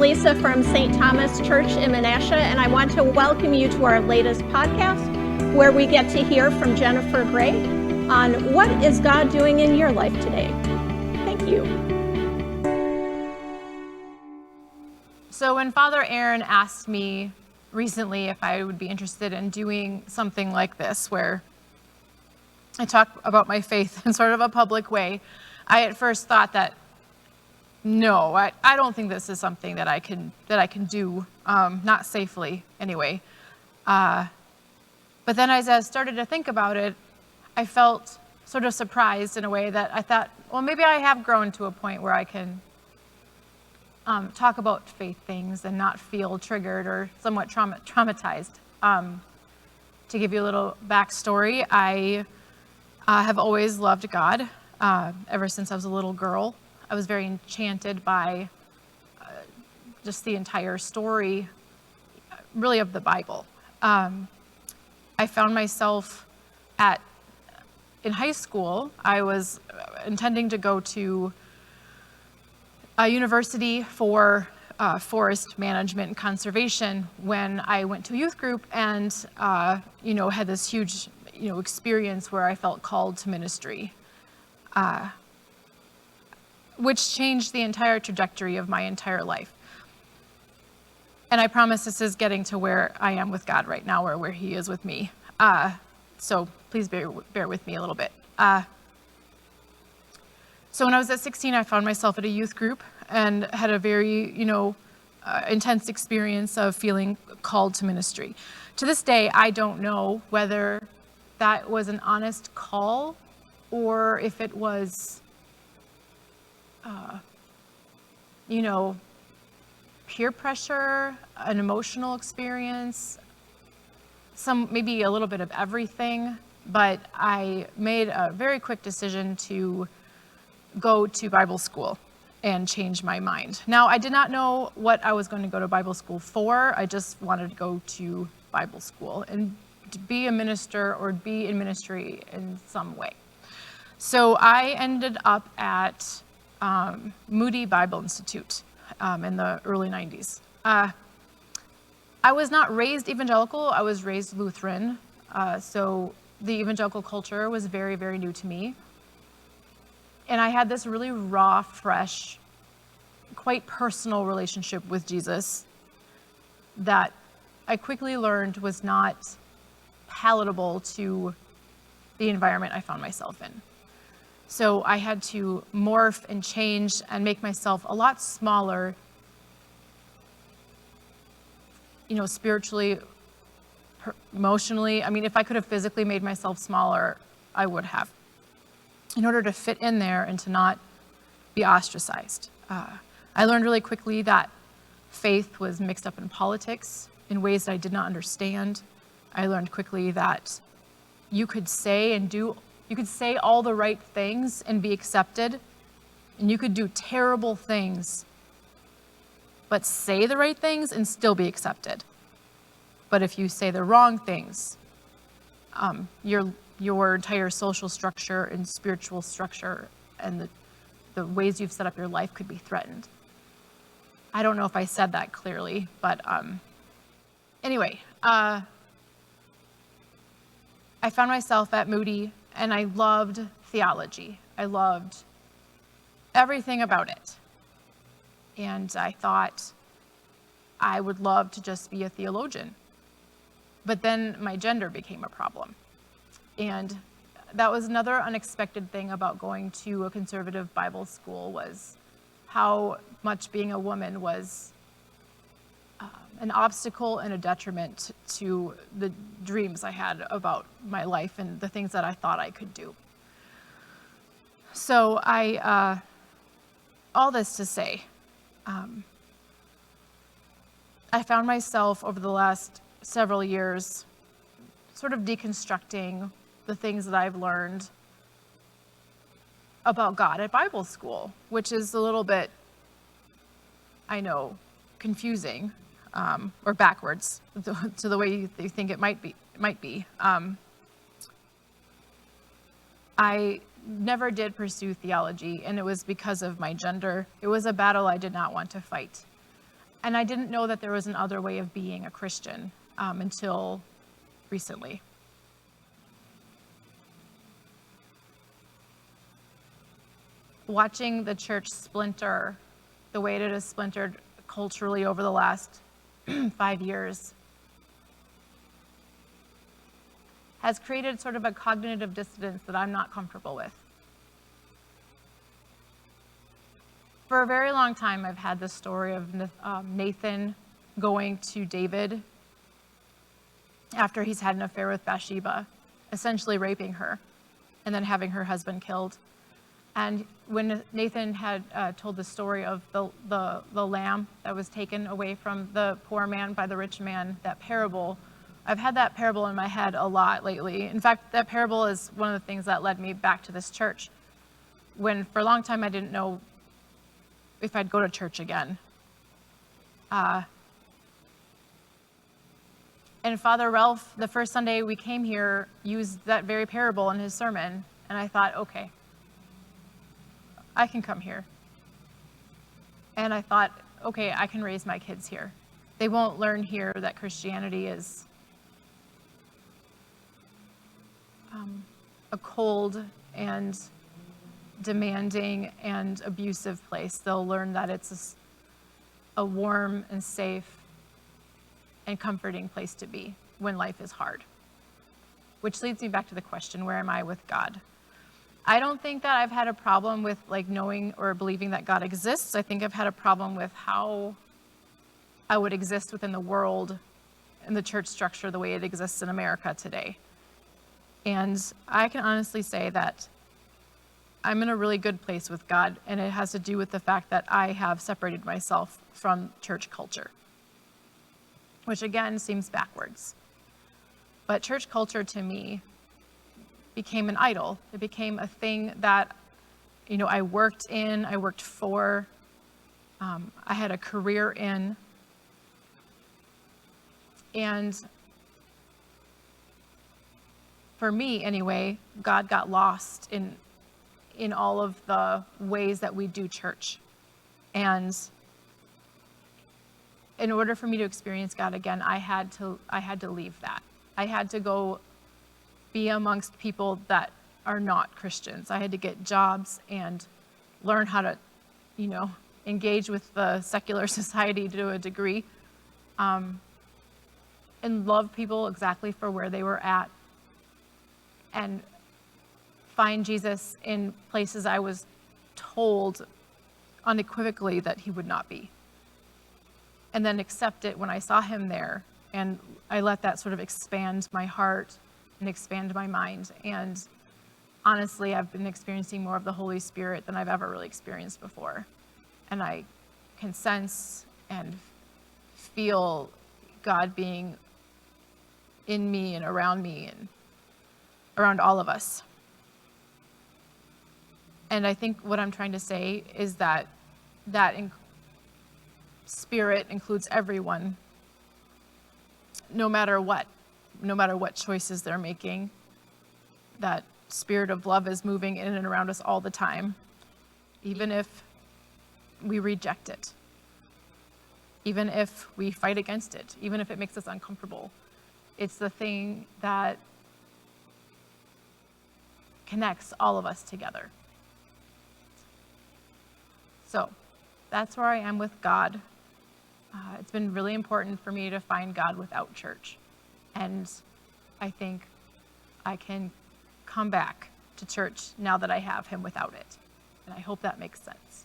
Lisa from St. Thomas Church in Menasha, and I want to welcome you to our latest podcast where we get to hear from Jennifer Gray on what is God doing in your life today. Thank you. So when Father Aaron asked me recently if I would be interested in doing something like this, where I talk about my faith in sort of a public way, I at first thought that no, I don't think this is something that I can do, not safely anyway. But then as I started to think about it, I felt sort of surprised in a way that I thought, well, maybe I have grown to a point where I can talk about faith things and not feel triggered or somewhat traumatized. To give you a little backstory, I have always loved God ever since I was a little girl. I was very enchanted by just the entire story, really, of the Bible. I found myself in high school, I was intending to go to a university for forest management and conservation when I went to a youth group and, had this huge, experience where I felt called to ministry. Which changed the entire trajectory of my entire life. And I promise this is getting to where I am with God right now, or where He is with me. So please bear with me a little bit. So when I was at 16, I found myself at a youth group and had a very, intense experience of feeling called to ministry. To this day, I don't know whether that was an honest call or if it was peer pressure, an emotional experience, maybe a little bit of everything, but I made a very quick decision to go to Bible school and change my mind. Now, I did not know what I was going to go to Bible school for. I just wanted to go to Bible school and to be a minister or be in ministry in some way. So I ended up at Moody Bible Institute in the early 90s. I was not raised evangelical, I was raised Lutheran, so the evangelical culture was very, very new to me. And I had this really raw, fresh, quite personal relationship with Jesus that I quickly learned was not palatable to the environment I found myself in. So I had to morph and change and make myself a lot smaller, spiritually, emotionally. I mean, if I could have physically made myself smaller, I would have, in order to fit in there and to not be ostracized. I learned really quickly that faith was mixed up in politics in ways that I did not understand. I learned quickly that you could say all the right things and be accepted, and you could do terrible things, but say the right things and still be accepted. But if you say the wrong things, your entire social structure and spiritual structure and the ways you've set up your life could be threatened. I don't know if I said that clearly, but anyway, I found myself at Moody, and I loved theology. I loved everything about it. And I thought I would love to just be a theologian. But then my gender became a problem. And that was another unexpected thing about going to a conservative Bible school, was how much being a woman was an obstacle and a detriment to the dreams I had about my life and the things that I thought I could do. So all this to say, I found myself over the last several years sort of deconstructing the things that I've learned about God at Bible school, which is a little bit, I know, confusing, or backwards to the way you think it might be. I never did pursue theology, and it was because of my gender. It was a battle I did not want to fight. And I didn't know that there was another way of being a Christian until recently. Watching the church splinter the way it has splintered culturally over the last 5 years has created sort of a cognitive dissonance that I'm not comfortable with. For a very long time, I've had the story of Nathan going to David after he's had an affair with Bathsheba, essentially raping her, and then having her husband killed. And when Nathan had told the story of the lamb that was taken away from the poor man by the rich man, that parable, I've had that parable in my head a lot lately. In fact, that parable is one of the things that led me back to this church, when for a long time I didn't know if I'd go to church again. And Father Ralph, the first Sunday we came here, used that very parable in his sermon, and I thought, okay, I can come here. And I thought, okay, I can raise my kids here. They won't learn here that Christianity is a cold and demanding and abusive place. They'll learn that it's a warm and safe and comforting place to be when life is hard. Which leads me back to the question, where am I with God? I don't think that I've had a problem with knowing or believing that God exists. I think I've had a problem with how I would exist within the world and the church structure the way it exists in America today. And I can honestly say that I'm in a really good place with God, and it has to do with the fact that I have separated myself from church culture, which again seems backwards. But church culture to me became an idol. It became a thing that, I worked in, I worked for, I had a career in. And for me anyway, God got lost in all of the ways that we do church. And in order for me to experience God again, I had to leave that. I had to go be amongst people that are not Christians. I had to get jobs and learn how to, engage with the secular society to a degree, and love people exactly for where they were at, and find Jesus in places I was told unequivocally that he would not be. And then accept it when I saw him there, and I let that sort of expand my heart and expand my mind. And honestly, I've been experiencing more of the Holy Spirit than I've ever really experienced before. And I can sense and feel God being in me and around around all of us. And I think what I'm trying to say is that spirit includes everyone, no matter what choices they're making. That spirit of love is moving in and around us all the time, even if we reject it, even if we fight against it, even if it makes us uncomfortable. It's the thing that connects all of us together. So that's where I am with God. It's been really important for me to find God without church. And I think I can come back to church now that I have him without it. And I hope that makes sense.